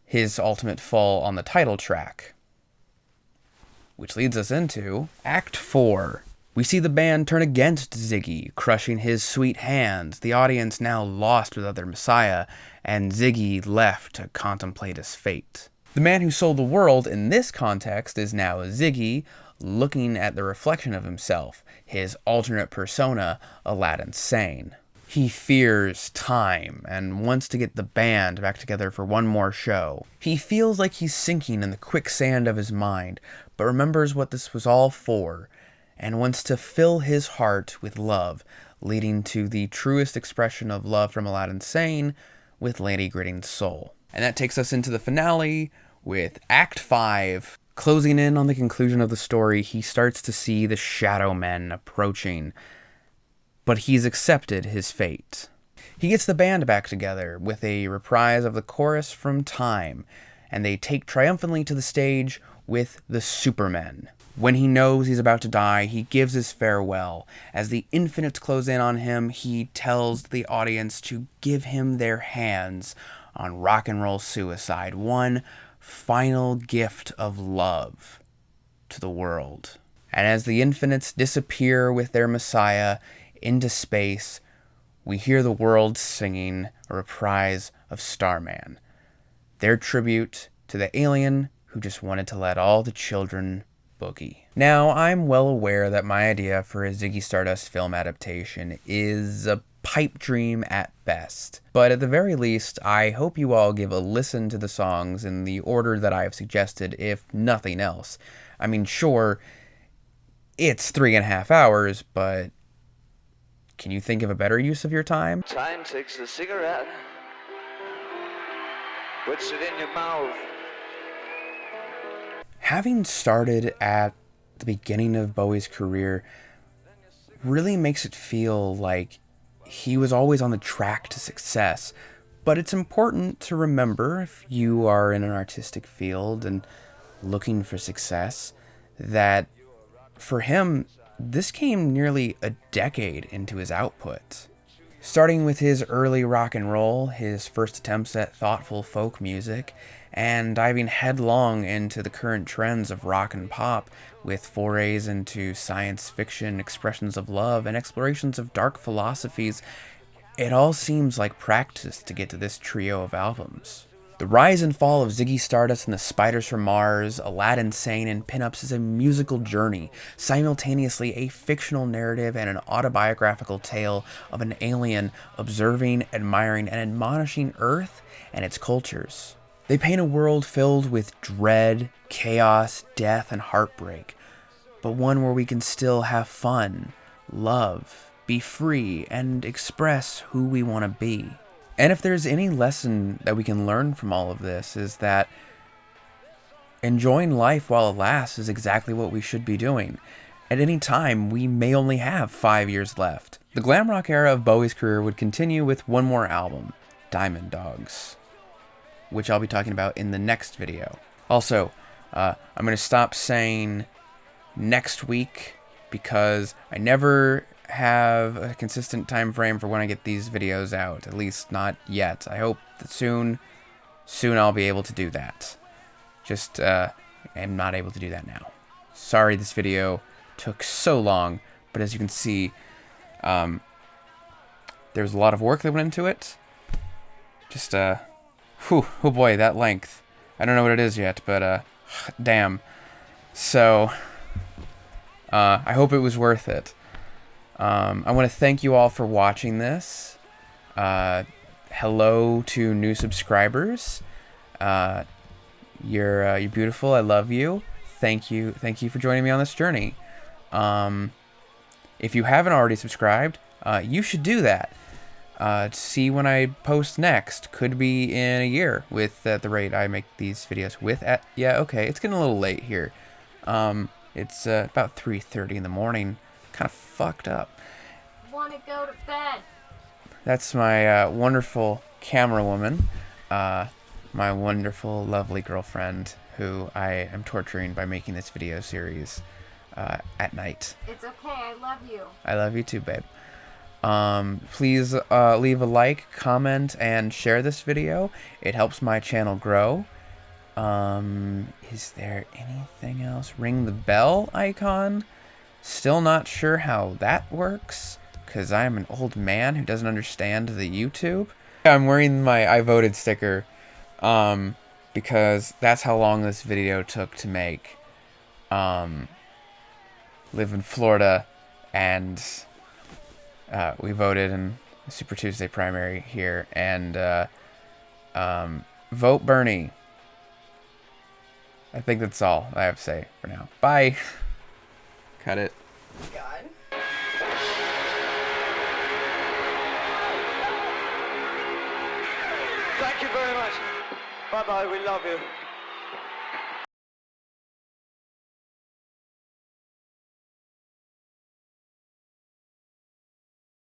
his ultimate fall on the title track. Which leads us into Act 4. We see the band turn against Ziggy, crushing his sweet hands, the audience now lost without their Messiah, and Ziggy left to contemplate his fate. The man who sold the world in this context is now Ziggy, looking at the reflection of himself, his alternate persona, Aladdin Sane. He fears time and wants to get the band back together for one more show. He feels like he's sinking in the quicksand of his mind, but remembers what this was all for, and wants to fill his heart with love, leading to the truest expression of love from Aladdin Sane with Lady Gritting's soul. And that takes us into the finale with Act 5. Closing in on the conclusion of the story, he starts to see the Shadow Men approaching, but he's accepted his fate. He gets the band back together with a reprise of the chorus from Time, and they take triumphantly to the stage with the Supermen. When he knows he's about to die, he gives his farewell. As the Infinites close in on him, he tells the audience to give him their hands on Rock and Roll Suicide, one final gift of love to the world. And as the Infinites disappear with their Messiah into space, we hear the world singing a reprise of Starman, their tribute to the alien who just wanted to let all the children boogie. Now, I'm well aware that my idea for a Ziggy Stardust film adaptation is a pipe dream at best, but at the very least, I hope you all give a listen to the songs in the order that I have suggested, if nothing else. I mean, sure, it's 3.5 hours, but can you think of a better use of your time? Time takes a cigarette, puts it in your mouth. Having started at the beginning of Bowie's career really makes it feel like he was always on the track to success. But it's important to remember, if you are in an artistic field and looking for success, that for him, this came nearly a decade into his output. Starting with his early rock and roll, his first attempts at thoughtful folk music, and diving headlong into the current trends of rock and pop with forays into science fiction, expressions of love, and explorations of dark philosophies, it all seems like practice to get to this trio of albums. The rise and fall of Ziggy Stardust and the Spiders from Mars, Aladdin Sane, and Pinups is a musical journey, simultaneously a fictional narrative and an autobiographical tale of an alien observing, admiring, and admonishing Earth and its cultures. They paint a world filled with dread, chaos, death, and heartbreak, but one where we can still have fun, love, be free, and express who we want to be. And if there's any lesson that we can learn from all of this, is that enjoying life while it lasts is exactly what we should be doing. At any time, we may only have 5 years left. The glam rock era of Bowie's career would continue with one more album, Diamond Dogs, which I'll be talking about in the next video. Also, I'm going to stop saying next week because I never have a consistent time frame for when I get these videos out, at least not yet. I hope that soon I'll be able to do that. Just, I'm not able to do that now. Sorry this video took so long, but as you can see, there's a lot of work that went into it. Just, oh boy, that length. I don't know what it is yet, but, damn. So, I hope it was worth it. I want to thank you all for watching this. Hello to new subscribers. You're beautiful. I love you. Thank you for joining me on this journey. If you haven't already subscribed, you should do that. To see when I post next. Could be in a year with at the rate I make these videos with. Yeah, okay, it's getting a little late here. It's about 3:30 in the morning. Kind of fucked up. Want to go to bed. That's my wonderful camera woman, my wonderful, lovely girlfriend, who I am torturing by making this video series at night. It's okay, I love you. I love you too, babe. Please leave a like, comment, and share this video. It helps my channel grow. Is there anything else? Ring the bell icon. Still not sure how that works, because I'm an old man who doesn't understand the YouTube. I'm wearing my I voted sticker, because that's how long this video took to make. Live in Florida, and we voted in the Super Tuesday primary here, and vote Bernie. I think that's all I have to say for now. Bye. Cut it. God. Thank you very much. Bye-bye, we love you.